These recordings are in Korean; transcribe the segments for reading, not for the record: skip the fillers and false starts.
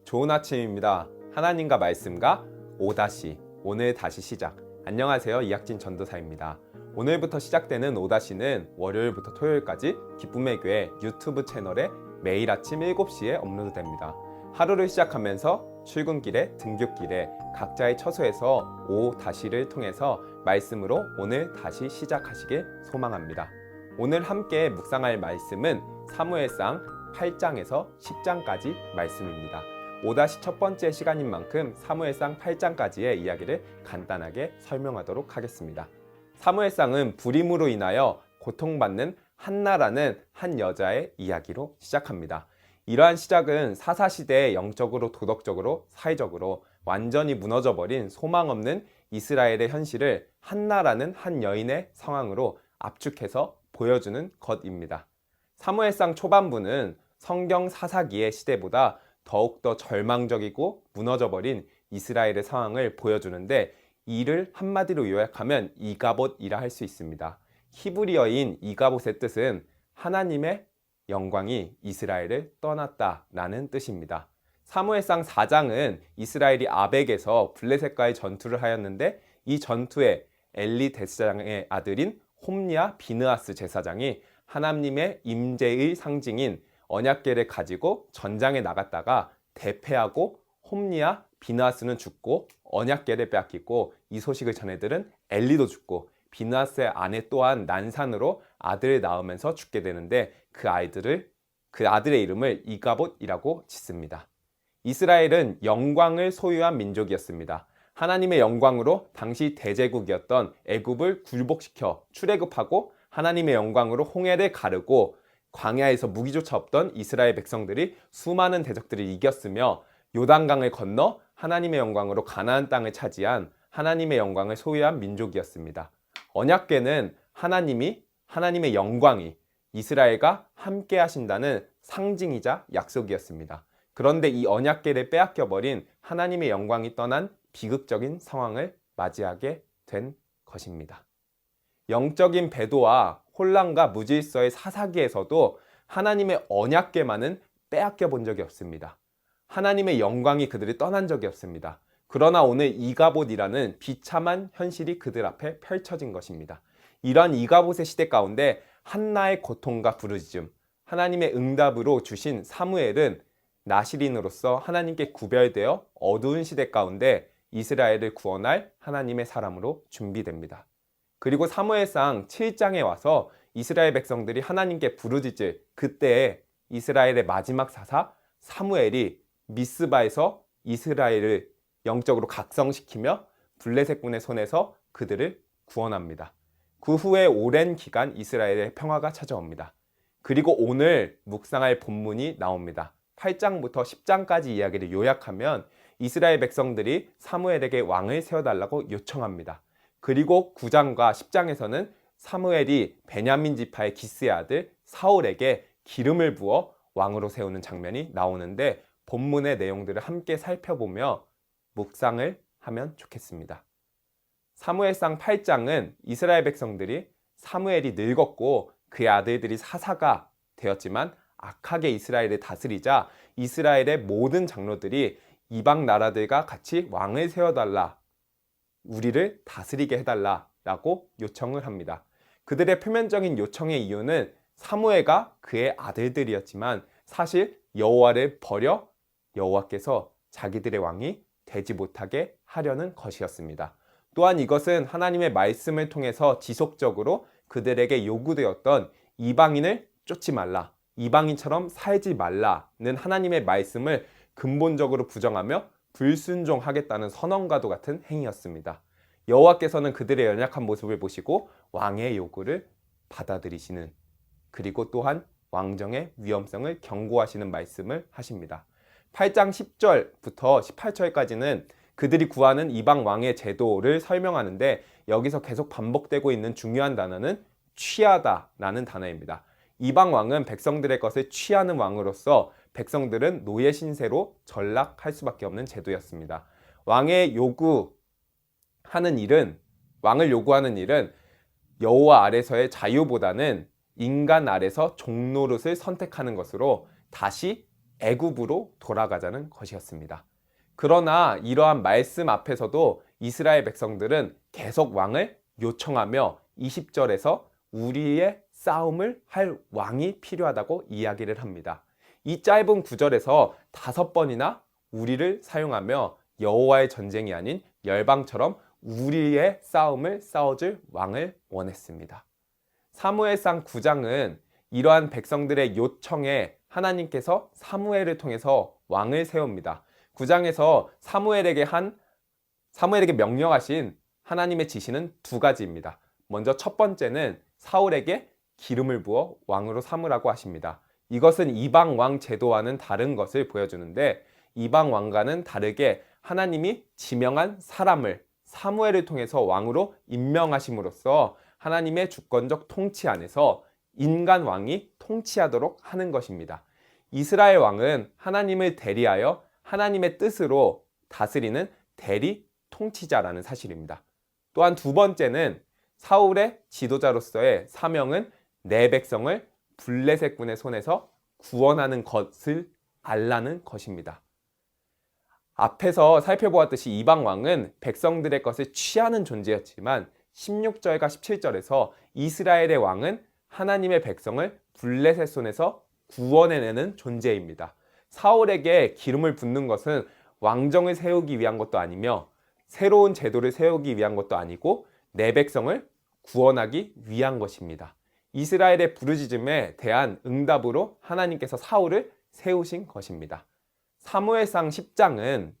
좋은 아침입니다. 하나님과 말씀과 오늘 다시 시작. 안녕하세요. 이학진 전도사입니다. 오늘부터 시작되는 오다시는 월요일부터 토요일까지 기쁨의 교회 유튜브 채널에 매일 아침 7시에 업로드됩니다. 하루를 시작하면서 출근길에 등굣길에 각자의 처소에서 오다시를 통해서 말씀으로 오늘 다시 시작하시길 소망합니다. 오늘 함께 묵상할 말씀은 사무엘상 8장에서 10장까지 말씀입니다. 오다시 첫 번째 시간인 만큼 사무엘상 8장까지의 이야기를 간단하게 설명하도록 하겠습니다. 사무엘상은 불임으로 인하여 고통받는 한나라는 한 여자의 이야기로 시작합니다. 이러한 시작은 사사시대에 영적으로, 도덕적으로, 사회적으로 완전히 무너져버린 소망 없는 이스라엘의 현실을 한나라는 한 여인의 상황으로 압축해서 보여주는 것입니다. 사무엘상 초반부는 성경 사사기의 시대보다 더욱더 절망적이고 무너져버린 이스라엘의 상황을 보여주는데, 이를 한마디로 요약하면 이가봇이라 할 수 있습니다. 히브리어인 이가봇의 뜻은 하나님의 영광이 이스라엘을 떠났다라는 뜻입니다. 사무엘상 4장은 이스라엘이 아벡에서 블레셋과의 전투를 하였는데, 이 전투에 엘리 대제사장의 아들인 홈리아 비느하스 제사장이 하나님의 임재의 상징인 언약궤를 가지고 전장에 나갔다가 대패하고 홈리아 비느하스는 죽고 언약궤를 빼앗기고, 이 소식을 전해들은 엘리도 죽고 비느하스의 아내 또한 난산으로 아들을 낳으면서 죽게 되는데, 그 아들의 이름을 이가봇이라고 짓습니다. 이스라엘은 영광을 소유한 민족이었습니다. 하나님의 영광으로 당시 대제국이었던 애굽을 굴복시켜 출애굽하고, 하나님의 영광으로 홍해를 가르고, 광야에서 무기조차 없던 이스라엘 백성들이 수많은 대적들을 이겼으며, 요단강을 건너 하나님의 영광으로 가나안 땅을 차지한 하나님의 영광을 소유한 민족이었습니다. 언약궤는 하나님의 영광이 이스라엘과 함께 하신다는 상징이자 약속이었습니다. 그런데 이 언약궤를 빼앗겨버린 하나님의 영광이 떠난 비극적인 상황을 맞이하게 된 것입니다. 영적인 배도와 혼란과 무질서의 사사기에서도 하나님의 언약궤만은 빼앗겨 본 적이 없습니다. 하나님의 영광이 그들을 떠난 적이 없습니다. 그러나 오늘 이가봇이라는 비참한 현실이 그들 앞에 펼쳐진 것입니다. 이런 이가봇의 시대 가운데 한나의 고통과 부르짖음, 하나님의 응답으로 주신 사무엘은 나실인으로서 하나님께 구별되어 어두운 시대 가운데 이스라엘을 구원할 하나님의 사람으로 준비됩니다. 그리고 사무엘상 7장에 와서 이스라엘 백성들이 하나님께 부르짖을 그때에 이스라엘의 마지막 사사 사무엘이 미스바에서 이스라엘을 영적으로 각성시키며 블레셋군의 손에서 그들을 구원합니다. 그 후에 오랜 기간 이스라엘의 평화가 찾아옵니다. 그리고 오늘 묵상할 본문이 나옵니다. 8장부터 10장까지 이야기를 요약하면 이스라엘 백성들이 사무엘에게 왕을 세워달라고 요청합니다. 그리고 9장과 10장에서는 사무엘이 베냐민 지파의 기스의 아들 사울에게 기름을 부어 왕으로 세우는 장면이 나오는데, 본문의 내용들을 함께 살펴보며 묵상을 하면 좋겠습니다. 사무엘상 8장은 이스라엘 백성들이 사무엘이 늙었고 그의 아들들이 사사가 되었지만 악하게 이스라엘을 다스리자 이스라엘의 모든 장로들이 이방 나라들과 같이 왕을 세워달라, 우리를 다스리게 해달라라고 요청을 합니다. 그들의 표면적인 요청의 이유는 사무엘과 그의 아들들이었지만 사실 여호와를 버려 여호와께서 자기들의 왕이 되지 못하게 하려는 것이었습니다. 또한 이것은 하나님의 말씀을 통해서 지속적으로 그들에게 요구되었던 이방인을 쫓지 말라, 이방인처럼 살지 말라는 하나님의 말씀을 근본적으로 부정하며 불순종하겠다는 선언과도 같은 행위였습니다. 여호와께서는 그들의 연약한 모습을 보시고 왕의 요구를 받아들이시는, 그리고 또한 왕정의 위험성을 경고하시는 말씀을 하십니다. 8장 10절부터 18절까지는 그들이 구하는 이방 왕의 제도를 설명하는데, 여기서 계속 반복되고 있는 중요한 단어는 취하다라는 단어입니다. 이방 왕은 백성들의 것을 취하는 왕으로서 백성들은 노예 신세로 전락할 수밖에 없는 제도였습니다. 왕을 요구하는 일은 여호와 아래서의 자유보다는 인간 아래서 종노릇을 선택하는 것으로 다시 애굽으로 돌아가자는 것이었습니다. 그러나 이러한 말씀 앞에서도 이스라엘 백성들은 계속 왕을 요청하며 20절에서 우리의 싸움을 할 왕이 필요하다고 이야기를 합니다. 이 짧은 구절에서 5번이나 우리를 사용하며 여호와의 전쟁이 아닌 열방처럼 우리의 싸움을 싸워줄 왕을 원했습니다. 사무엘상 9장은 이러한 백성들의 요청에 하나님께서 사무엘을 통해서 왕을 세웁니다. 9장에서 사무엘에게 명령하신 하나님의 지시는 2가지입니다. 먼저 첫 번째는 사울에게 기름을 부어 왕으로 삼으라고 하십니다. 이것은 이방 왕 제도와는 다른 것을 보여주는데, 이방 왕과는 다르게 하나님이 지명한 사람을 사무엘을 통해서 왕으로 임명하심으로써 하나님의 주권적 통치 안에서 인간 왕이 통치하도록 하는 것입니다. 이스라엘 왕은 하나님을 대리하여 하나님의 뜻으로 다스리는 대리 통치자라는 사실입니다. 또한 2번째는 사울의 지도자로서의 사명은 내 백성을 블레셋 군의 손에서 구원하는 것을 알라는 것입니다. 앞에서 살펴보았듯이 이방 왕은 백성들의 것을 취하는 존재였지만 16절과 17절에서 이스라엘의 왕은 하나님의 백성을 블레셋 손에서 구원해내는 존재입니다. 사울에게 기름을 붓는 것은 왕정을 세우기 위한 것도 아니며 새로운 제도를 세우기 위한 것도 아니고 내 백성을 구원하기 위한 것입니다. 이스라엘의 부르짖음에 대한 응답으로 하나님께서 사울을 세우신 것입니다. 사무엘상 10장은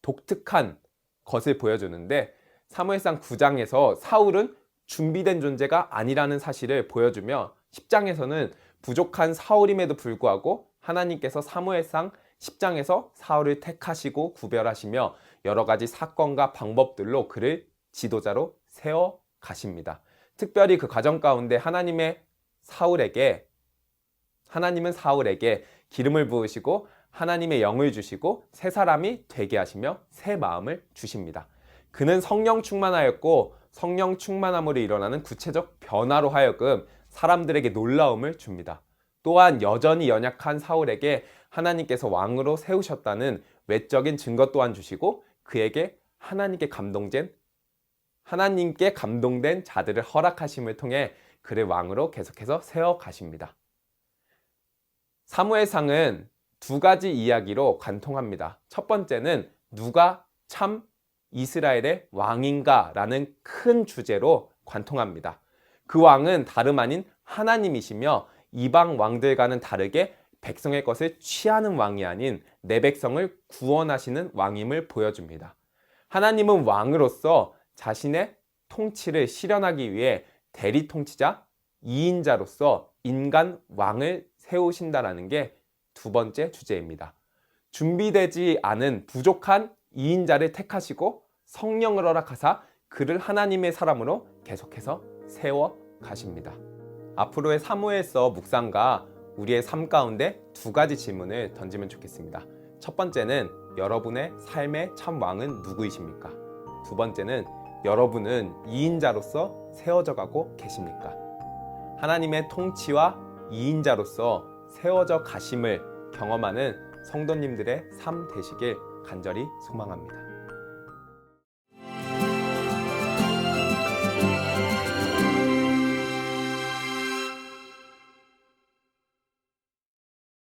독특한 것을 보여주는데, 사무엘상 9장에서 사울은 준비된 존재가 아니라는 사실을 보여주며 10장에서는 부족한 사울임에도 불구하고 하나님께서 사무엘상 10장에서 사울을 택하시고 구별하시며 여러 가지 사건과 방법들로 그를 지도자로 세워 가십니다. 특별히 그 과정 가운데 하나님은 사울에게 기름을 부으시고 하나님의 영을 주시고 새 사람이 되게 하시며 새 마음을 주십니다. 그는 성령 충만하였고 성령 충만함으로 일어나는 구체적 변화로 하여금 사람들에게 놀라움을 줍니다. 또한 여전히 연약한 사울에게 하나님께서 왕으로 세우셨다는 외적인 증거 또한 주시고 그에게 하나님께 감동된 자들을 허락하심을 통해 그를 왕으로 계속해서 세워 가십니다. 사무엘상은 2가지 이야기로 관통합니다. 첫 번째는 누가 참 이스라엘의 왕인가 라는 큰 주제로 관통합니다. 그 왕은 다름 아닌 하나님이시며 이방 왕들과는 다르게 백성의 것을 취하는 왕이 아닌 내 백성을 구원하시는 왕임을 보여줍니다. 하나님은 왕으로서 자신의 통치를 실현하기 위해 대리 통치자, 2인자로서 인간 왕을 세우신다라는 게 2번째 주제입니다. 준비되지 않은 부족한 2인자를 택하시고 성령을 허락하사 그를 하나님의 사람으로 계속해서 세워 가십니다. 앞으로의 사무엘서 묵상과 우리의 삶 가운데 2가지 질문을 던지면 좋겠습니다. 첫 번째는 여러분의 삶의 참 왕은 누구이십니까? 2번째는 여러분은 2인자로서 세워져 가고 계십니까? 하나님의 통치와 2인자로서 세워져 가심을 경험하는 성도님들의 삶 되시길 간절히 소망합니다.